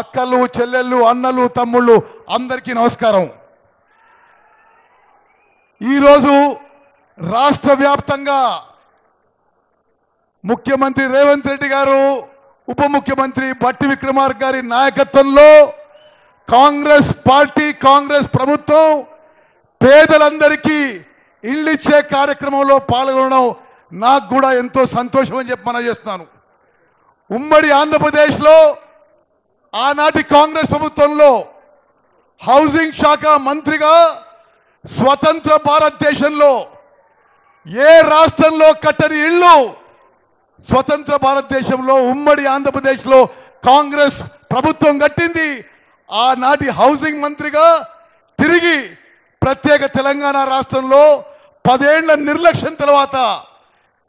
అక్కలు చెల్లెళ్ళు అన్నలు తమ్ముళ్ళు అందరికీ నమస్కారం. ఈరోజు రాష్ట్ర వ్యాప్తంగా ముఖ్యమంత్రి రేవంత్ రెడ్డి గారు, ఉప ముఖ్యమంత్రి బట్టి విక్రమార్క గారి నాయకత్వంలో కాంగ్రెస్ పార్టీ, కాంగ్రెస్ ప్రభుత్వం పేదలందరికీ ఇళ్ళు ఇచ్చే కార్యక్రమంలో పాల్గొనడం నాకు కూడా ఎంతో సంతోషం అని చెప్పి మనం చేస్తున్నాను. ఉమ్మడి ఆంధ్రప్రదేశ్లో ఆనాటి కాంగ్రెస్ ప్రభుత్వంలో హౌసింగ్ శాఖ మంత్రిగా స్వతంత్ర భారతదేశంలో ఏ రాష్ట్రంలో కట్టని ఇళ్ళు స్వతంత్ర భారతదేశంలో ఉమ్మడి ఆంధ్రప్రదేశ్లో కాంగ్రెస్ ప్రభుత్వం కట్టింది. ఆనాటి హౌసింగ్ మంత్రిగా తిరిగి ప్రత్యేక తెలంగాణ రాష్ట్రంలో 10 ఏళ్ల నిర్లక్ష్యం తర్వాత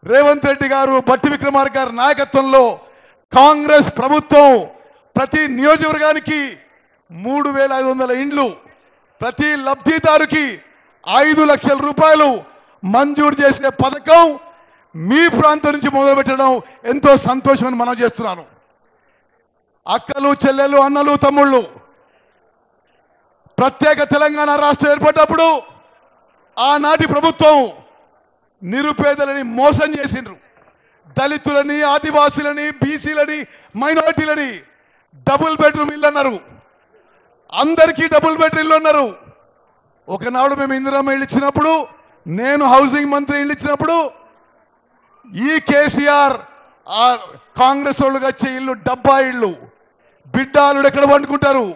రేవంత్ రెడ్డి గారు, బట్టి విక్రమార్క గారి నాయకత్వంలో కాంగ్రెస్ ప్రభుత్వం ప్రతి నియోజకవర్గానికి 3500 ఇండ్లు, ప్రతి లబ్ధిదారుకి 5 లక్షల రూపాయలు మంజూరు చేసే పథకం మీ ప్రాంతం నుంచి మొదలుపెట్టడం ఎంతో సంతోషమని మనం చేస్తున్నాను. అక్కలు చెల్లెలు అన్నలు తమ్ముళ్ళు, ప్రత్యేక తెలంగాణ రాష్ట్రం ఏర్పడ్డప్పుడు ఆనాటి ప్రభుత్వం నిరుపేదలని మోసం చేసిండ్రు. దళితులని, ఆదివాసీలని, బీసీలని, మైనారిటీలని డబుల్ బెడ్రూమ్ ఇల్లు అన్నారు. అందరికీ డబుల్ బెడ్రూమ్ ఇల్లు అన్నారు. ఒకనాడు మేము ఇందిరమ్మ ఇల్లు ఇచ్చినప్పుడు, నేను హౌసింగ్ మంత్రి ఇల్లు ఇచ్చినప్పుడు ఈ కేసీఆర్ కాంగ్రెస్ వాళ్ళకి వచ్చే ఇల్లు డబ్బా ఇల్లు. బిడ్డాలు ఎక్కడ పండుకుంటారు,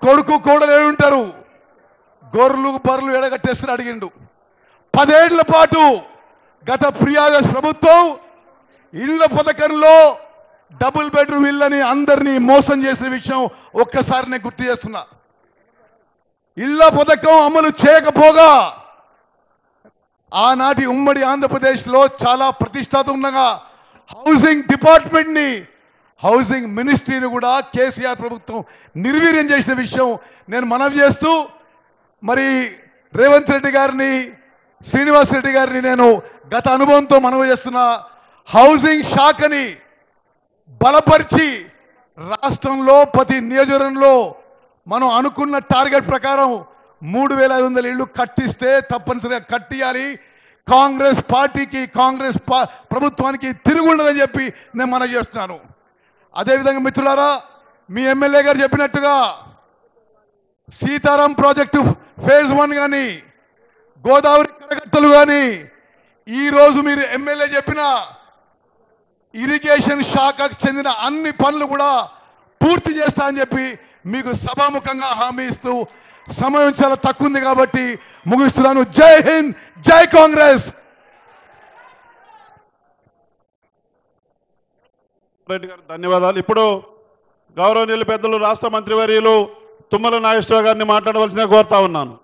కొడుకు కోడలు ఉంటారు, గొర్రెలు బర్రెలు ఎడగట్టేస్తారు అడిగిండు. 10 ఏళ్ల పాటు గత ప్రియాగస్ ప్రభుత్వం ఇళ్ల పథకంలో డబుల్ బెడ్రూమ్ ఇల్లని అందరినీ మోసం చేసిన విషయం ఒక్కసారి నేను గుర్తు చేస్తున్నా. ఇళ్ల పథకం అమలు చేయకపోగా ఆనాటి ఉమ్మడి ఆంధ్రప్రదేశ్లో చాలా ప్రతిష్టాత్మకంగా హౌసింగ్ డిపార్ట్మెంట్ని, హౌసింగ్ మినిస్ట్రీని కూడా కేసీఆర్ ప్రభుత్వం నిర్వీర్యం చేసిన విషయం నేను మనవి చేస్తూ, మరి రేవంత్ రెడ్డి గారిని, శ్రీనివాస్ రెడ్డి గారిని నేను గత అనుభవంతో మనవి చేస్తున్న హౌసింగ్ శాఖని బలపరిచి రాష్ట్రంలో ప్రతి నియోజకవర్గంలో మనం అనుకున్న టార్గెట్ ప్రకారం 3500 ఇళ్ళు కట్టిస్తే తప్పనిసరిగా కట్టియాలి. కాంగ్రెస్ పార్టీకి, కాంగ్రెస్ ప్రభుత్వానికి తిరుగుండదని చెప్పి నేను మనవి చేస్తున్నాను. అదేవిధంగా మిత్రులారా, మీ ఎమ్మెల్యే గారు చెప్పినట్టుగా సీతారాం ప్రాజెక్టు ఫేజ్ 1 కానీ, గోదావరి కరకట్టలు కానీ, ఈరోజు మీరు ఎమ్మెల్యే చెప్పిన ఇరిగేషన్ శాఖకు చెందిన అన్ని పనులు కూడా పూర్తి చేస్తా అని చెప్పి మీకు సభాముఖంగా హామీ ఇస్తూ, సమయం చాలా తక్కువ ఉంది కాబట్టి ముగిస్తున్నాను. జై హింద్, జై కాంగ్రెస్. రెడ్డి గారు ధన్యవాదాలు. ఇప్పుడు గౌరవనీయులు పెద్దలు రాష్ట్ర మంత్రివర్యులు తుమ్మల నాగేశ్వరరావు గారిని మాట్లాడవలసిందిగా కోరుతా ఉన్నాను.